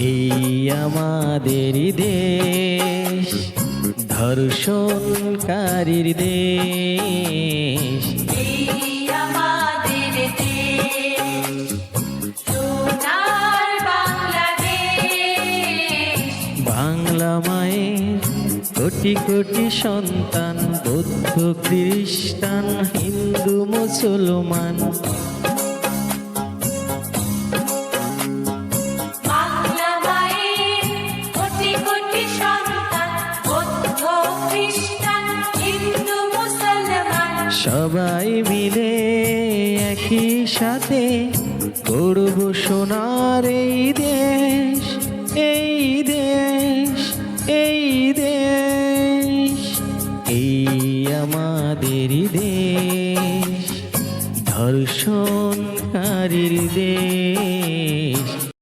এই আমাদের দেশ, ধর্ষণকারীর দেশ। এই আমাদের দেশ, সোনার বাংলাদেশ। বাংলা মায়ের কোটি কোটি সন্তান, বৌদ্ধ খ্রিস্টান হিন্দু মুসলমান। বাংলা মায়ের কোটি কোটি সন্তান, বৌদ্ধ খ্রিস্টান হিন্দু মুসলমান। সবাই মিলে একই সাথে গড়ব সোনার এই দেশ, এই